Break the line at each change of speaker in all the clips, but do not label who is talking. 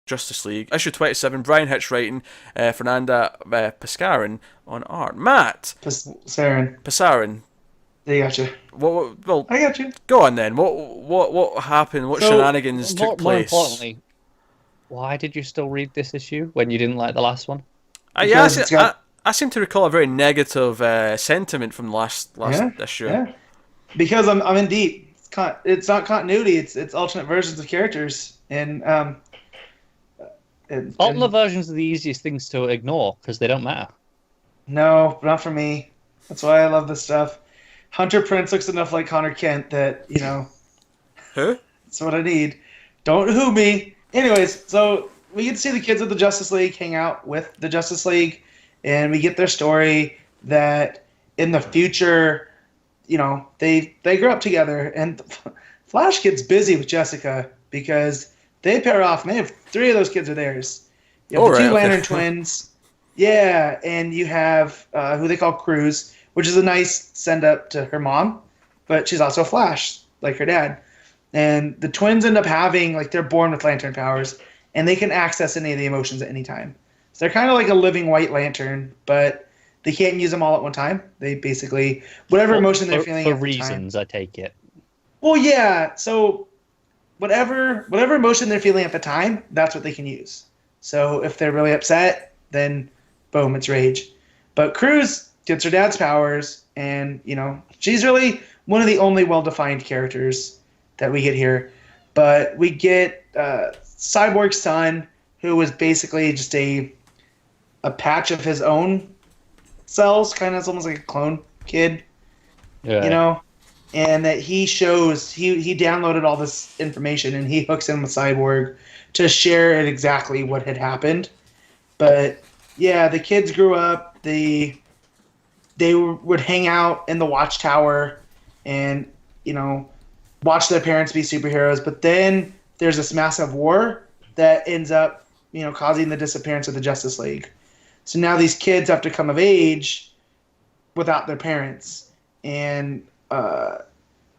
Justice League, issue 27. Brian Hitch writing, Fernanda Pescarin on art. Matt
Saren,
Pescarin.
they got you.
Well,
I got you.
go on then. What happened? What
So
shenanigans took
More
place?
importantly, why did you still read this issue when you didn't like the last one?
Yeah,
because it's got
I seem to recall a very negative sentiment from the last
yeah,
issue.
yeah. Because I'm in deep. It's not continuity. It's alternate versions of characters,
Alternate
and
versions are the easiest things to ignore because they don't matter.
no, not for me. That's why I love this stuff. Hunter Prince looks enough like Connor Kent that
Who?
that's what I need. Don't who me. Anyways, so we get to see the kids of the Justice League hang out with the Justice League, and we get their story that in the future, they grow up together, and Flash gets busy with Jessica because they pair off, and they have three of those kids are theirs. You have
All
the
right,
two
okay.
Lantern twins, yeah, and you have who they call Cruz, which is a nice send up to her mom, but she's also Flash, like her dad. And the twins end up having, like, they're born with lantern powers, and they can access any of the emotions at any time. So they're kind of like a living white lantern, but they can't use them all at one time. They basically, whatever emotion they're feeling
for
at the
reasons,
time.
I take it.
Well, yeah. So whatever emotion they're feeling at the time, that's what they can use. So if they're really upset, then boom, it's rage. But Cruz gets her dad's powers, and she's really one of the only well-defined characters that we get here. But we get Cyborg's son, who was basically just a patch of his own cells, kind of almost like a clone kid,
Yeah.
and that he downloaded all this information and he hooks in with Cyborg to share it exactly what had happened. But yeah, the kids grew up. They would hang out in the Watchtower and watch their parents be superheroes. But then there's this massive war that ends up causing the disappearance of the Justice League. So now these kids have to come of age without their parents. And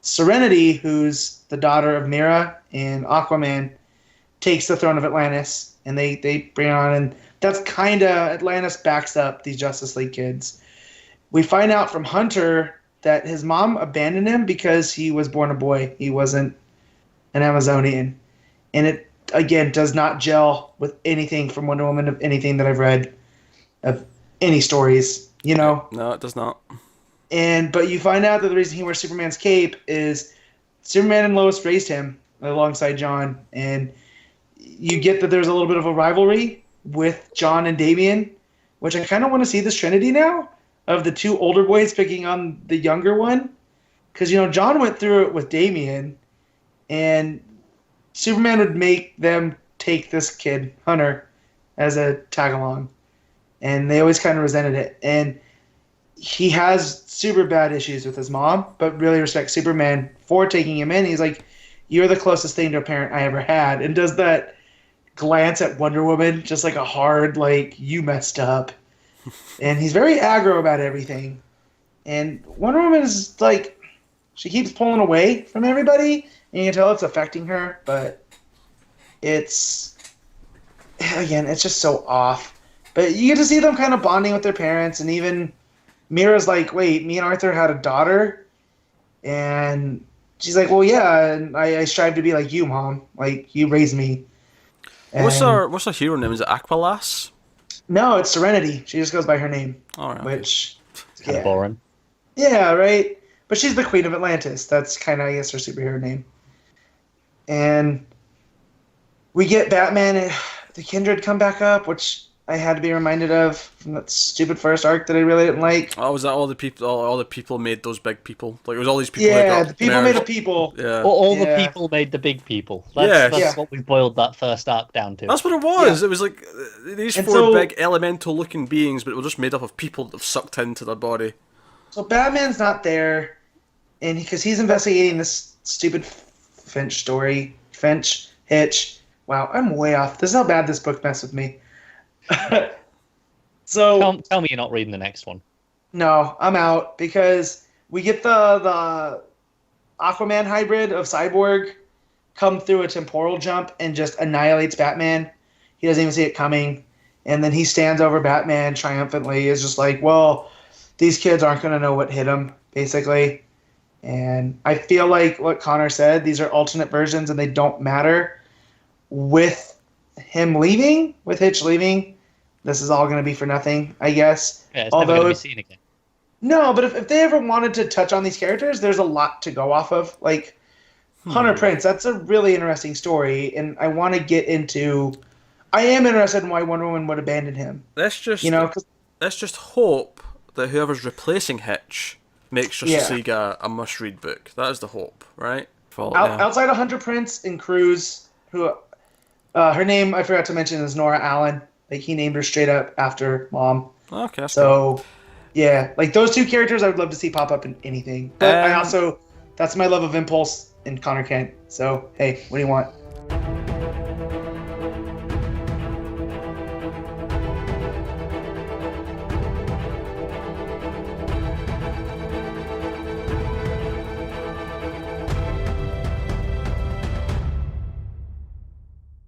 Serenity, who's the daughter of Mira and Aquaman, takes the throne of Atlantis, and they bring it on, and that's kind of Atlantis backs up these Justice League kids. We find out from Hunter that his mom abandoned him because he was born a boy. He wasn't an Amazonian. And it, again, does not gel with anything from Wonder Woman of anything that I've read of any stories,
No, it does not.
But you find out that the reason he wears Superman's cape is Superman and Lois raised him alongside John, and you get that there's a little bit of a rivalry with John and Damian, which I kind of want to see this trinity now of the two older boys picking on the younger one, because John went through it with Damian, and Superman would make them take this kid Hunter as a tag along, and they always kind of resented it. And he has super bad issues with his mom, but really respects Superman for taking him in. He's like, "You're the closest thing to a parent I ever had," and does that glance at Wonder Woman, just like a hard, like, you messed up. And he's very aggro about everything. And Wonder Woman is like, she keeps pulling away from everybody, and you can tell it's affecting her, but it's just so off. But you get to see them kind of bonding with their parents, and even Mira's like, wait, me and Arthur had a daughter? And she's like, well, yeah, and I strive to be like you, Mom. Like, you raised me.
What's
And
our hero name? Is it Aqualass?
no, it's Serenity. She just goes by her name,
All right.
which,
Kind of
yeah.
boring.
Yeah, right? But she's the Queen of Atlantis. That's kind of, I guess, her superhero name. And we get Batman and the Kindred come back up, which I had to be reminded of from that stupid first arc that I really didn't like.
Oh, was that all the people? All the people made those big people. Like it was all these people.
Yeah,
that got
the people made
merged.
the people.
Yeah,
All the
Yeah.
people made the big people.
Yeah.
That's
Yeah.
what we boiled that first arc down to.
that's what it was.
Yeah.
It was like these
And
four
so-
big elemental-looking beings, but it was just made up of people that have sucked into their body.
So Batman's not there, and because he's investigating this stupid Finch story. Hitch. Wow, I'm way off. This is how bad this book messed with me. So
Tell me you're not reading the next one.
no, I'm out because we get the Aquaman hybrid of Cyborg come through a temporal jump and just annihilates Batman. He doesn't even see it coming. And then he stands over Batman triumphantly. Is just like, well, these kids aren't going to know what hit them, basically. And I feel like what Connor said, these are alternate versions and they don't matter. With him leaving, with Hitch leaving, this is all going to be for nothing, I guess.
Yeah, it's never going to be seen again.
No, but if they ever wanted to touch on these characters, there's a lot to go off of. Like, Hunter Prince, that's a really interesting story, and I want to get into... I am interested in why Wonder Woman would abandon him.
Let's just hope that whoever's replacing Hitch makes Justice League a must-read book. That is the hope, right?
Outside of Hunter Prince and Cruz, who her name I forgot to mention is Nora Allen. Like, he named her straight up after Mom.
Okay, that's
so cool. Yeah, like those two characters I would love to see pop up in anything. But I also, that's my love of Impulse and Connor Kent. So hey, what do you want?